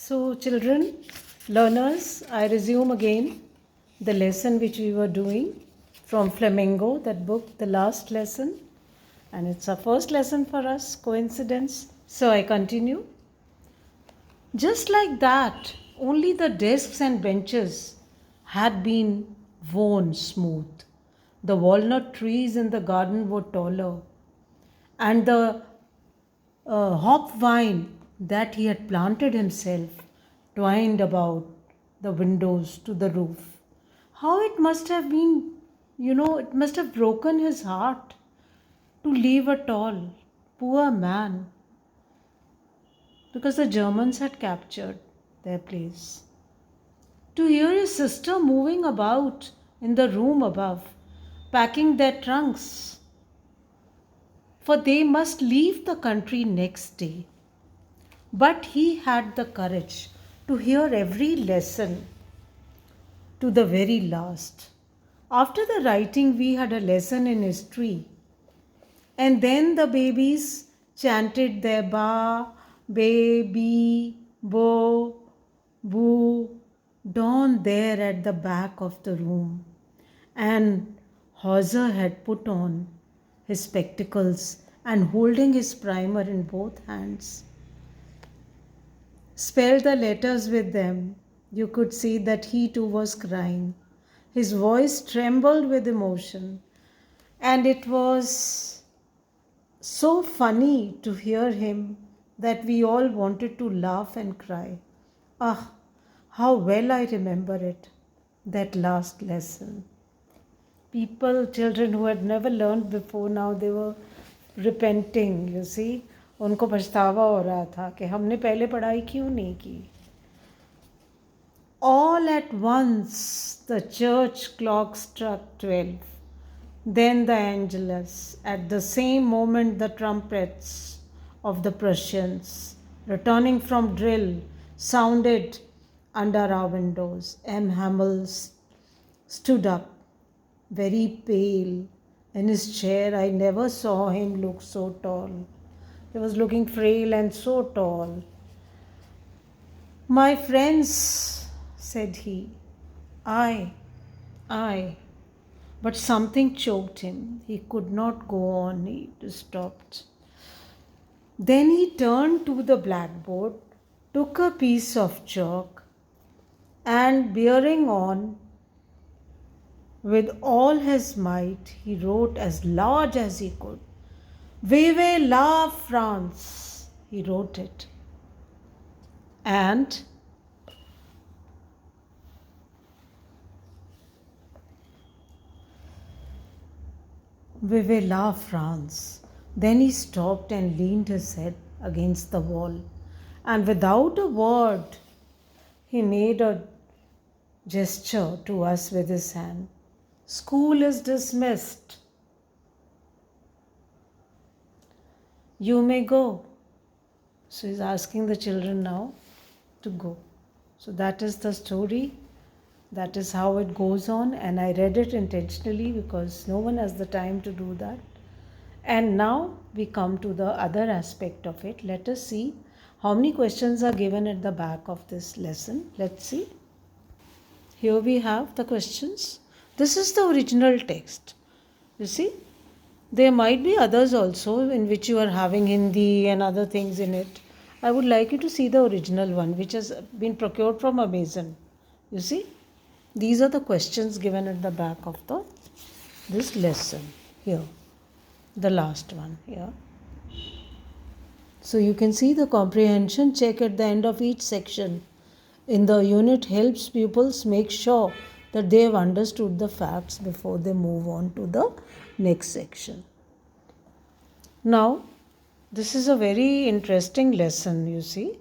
So, children, learners, I resume again the lesson which we were doing from Flamingo, that book, the last lesson. And it's our first lesson for us, coincidence. So, I continue. Just like that, only the desks and benches had been worn smooth. The walnut trees in the garden were taller, and the hop vine that he had planted himself twined about the windows to the roof. How it must have been, it must have broken his heart to leave it all. Poor man, because the Germans had captured their place. To hear his sister moving about in the room above, packing their trunks, for they must leave the country next day. But he had the courage to hear every lesson to the very last. After the writing, we had a lesson in history. And then the babies chanted their ba, baby, bo, boo, down there at the back of the room. And Hauser had put on his spectacles and holding his primer in both hands, spelled the letters with them. You could see that he too was crying. His voice trembled with emotion, and it was so funny to hear him that we all wanted to laugh and cry. Ah, how well I remember it, that last lesson. People, children who had never learned before, now they were repenting, you see. उनको पछतावा हो रहा था कि हमने पहले पढ़ाई क्यों नहीं की. All at once the church clock struck 12. Then the Angelus. At the same moment the trumpets of the Prussians, returning from drill, sounded under our windows. M. Hamel stood up, very pale, in his chair. I never saw him look so tall. He was looking frail and so tall. My friends, said he, I. But something choked him. He could not go on. He stopped. Then he turned to the blackboard, took a piece of chalk, and bearing on with all his might, he wrote as large as he could. Vive la France, he wrote it. And Vive la France. Then he stopped and leaned his head against the wall. And without a word, he made a gesture to us with his hand. School is dismissed. You may go. So he's asking the children now to go. So that is the story. That is how it goes on. And I read it intentionally because no one has the time to do that. And now we come to the other aspect of it. Let us see how many questions are given at the back of this lesson. Let's see. Here we have the questions. This is the original text. You see? There might be others also in which you are having Hindi and other things in it. I would like you to see the original one which has been procured from Amazon. You see? These are the questions given at the back of this lesson here. The last one here. So you can see the comprehension check at the end of each section in the unit helps pupils make sure that they have understood the facts before they move on to the next section. Now, this is a very interesting lesson, you see.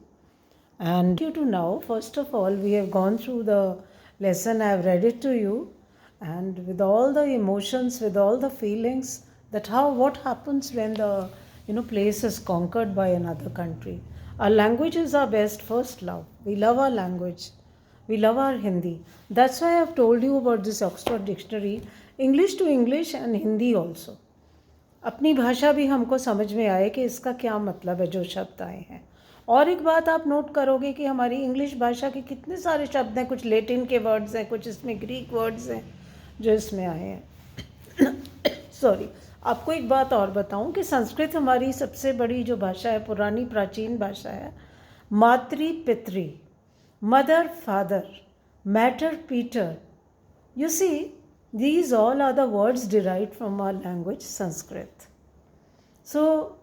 And you to now, first of all, we have gone through the lesson. I have read it to you, and with all the emotions, with all the feelings, that what happens when the place is conquered by another country. Our language is our best first love. We love our language. We love our Hindi. That's why I have told you about this Oxford Dictionary, English to English and Hindi also. अपनी भाषा भी हमको समझ में आए कि इसका क्या मतलब है जो शब्द आए हैं. और एक बात आप नोट करोगे कि हमारी इंग्लिश भाषा के कितने सारे शब्द हैं, कुछ लेटिन के वर्ड्स हैं, कुछ इसमें ग्रीक वर्ड्स हैं जो इसमें आए हैं। सॉरी, आपको एक बात और बताऊं कि संस्कृत हमारी सबसे बड़ी जो भाषा है, पुरानी प्राचीन भाषा है। मातृ पितृ, mother father, matter Peter, you see these all are the words derived from our language Sanskrit.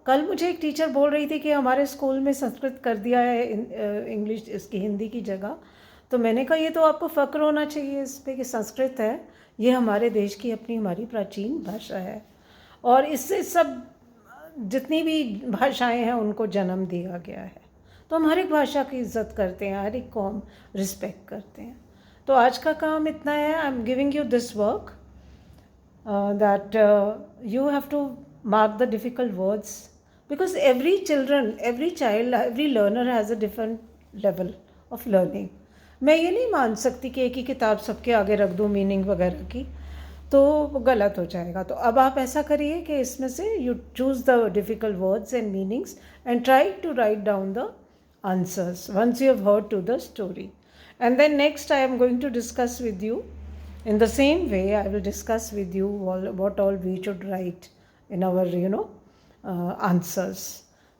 कल मुझे एक टीचर बोल रही थी कि हमारे स्कूल में संस्कृत कर दिया है इंग्लिश इसकी हिंदी की जगह। तो मैंने कहा ये तो आपको फ़क्र होना चाहिए इस पे कि संस्कृत है, ये हमारे देश की अपनी हमारी प्राचीन भाषा है, और इससे सब जितनी भी भाषाएं हैं उनको जन्म दिया गया है। तो हम हर एक भाषा की इज्जत करते हैं, हर एक को हम रिस्पेक्ट करते हैं। तो आज का काम इतना है। I am giving you this work that you have to mark the difficult words, because every child, every learner has a different level of learning. मैं ये नहीं मान सकती कि एक ही किताब सबके आगे रख दूँ मीनिंग वगैरह की, तो वो गलत हो जाएगा। तो अब आप ऐसा करिए कि इसमें से you choose the difficult words and meanings and try to write down the answers once you have heard to the story. And then next I am going to discuss with you, in the same way I will discuss with you what all we should write in our answers.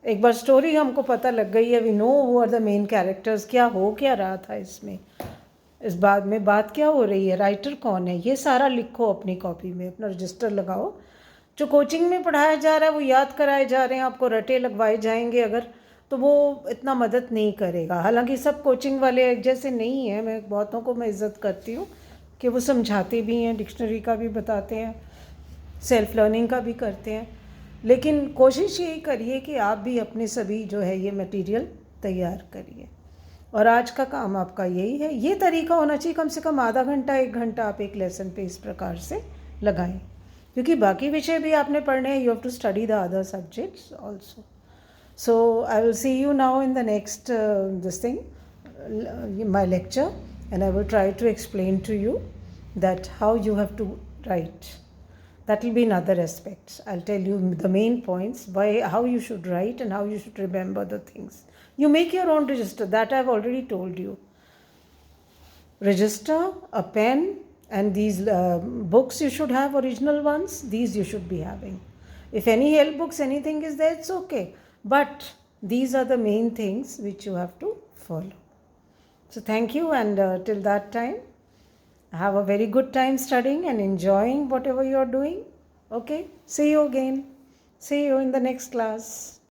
एक बार story हमको पता लग गई है, we know who are the main characters, क्या हो क्या रहा था इसमें, इस बात में बात क्या हो रही है, राइटर कौन है, ये सारा लिखो अपनी कॉपी में, अपना रजिस्टर लगाओ। जो कोचिंग में पढ़ाया जा रहा है वो याद कराए जा रहे हैं, आपको रटे लगवाए जाएंगे अगर, तो वो इतना मदद नहीं करेगा। हालांकि सब कोचिंग वाले एक जैसे नहीं हैं, मैं बहुतों को मैं इज़्ज़त करती हूँ कि वो समझाते भी हैं, डिक्शनरी का भी बताते हैं, सेल्फ लर्निंग का भी करते हैं, लेकिन कोशिश यही करिए कि आप भी अपने सभी जो है ये मटेरियल तैयार करिए। और आज का काम आपका यही है, ये तरीका होना चाहिए, कम से कम आधा घंटा 1 घंटा आप एक लेसन पे इस प्रकार से लगाएं, क्योंकि बाकी विषय भी आपने पढ़ने हैं, you have to study the other subjects also. So I will see you now in the next my lecture, and I will try to explain to you that how you have to write. That will be in other aspects. I'll tell you the main points, how you should write and how you should remember the things. You make your own register, that I've already told you. Register, a pen, and these books you should have, original ones, these you should be having. If any help books, anything is there, it's okay. But these are the main things which you have to follow. So thank you, and till that time, have a very good time studying and enjoying whatever you are doing. Okay, see you again. See you in the next class.